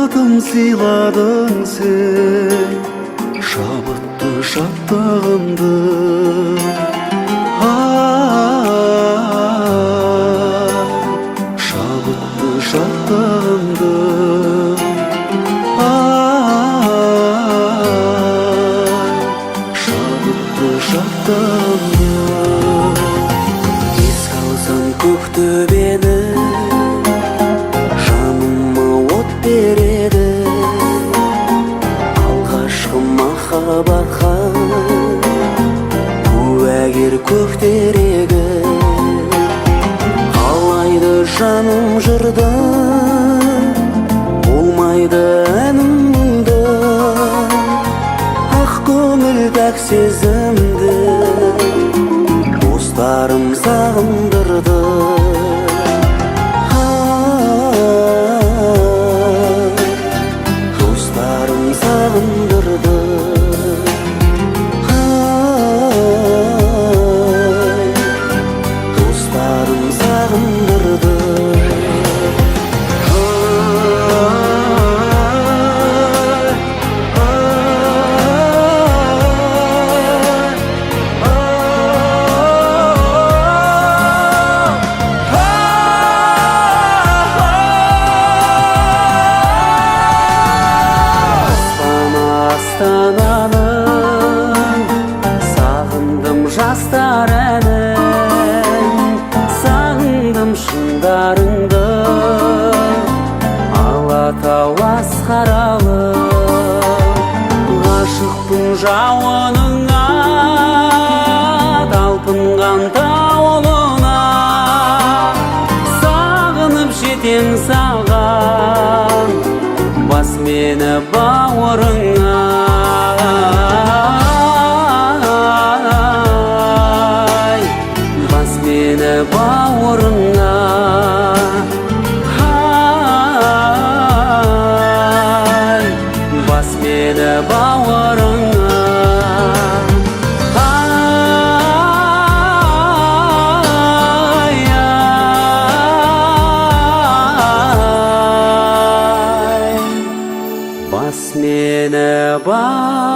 бақытым сыйладың сен, шабытты шаттығымды. Шабытты шаттығымды. Шабытты шаттығымды. Еске алсам көк төбені, жаныма от береді. Алғашқы махаббатқа куәгер көктерегі. Қалайды жаным жырды, болмайды әнімді. Ақ көңіл пәк сезімді достарым сағындырды. Достарым сағындырды. Достарым сағындырды. Сағындым жастар әнін, сағындым шыңдарыңды. Алатау асқаралы, ғашықпын жауыныңа, талпынған тауылына. Сағынып жетем саған, бас мені бауырыңа. Бас мені бауырыңа. Бас мені бауырыңа. Бас мені бауырыңа.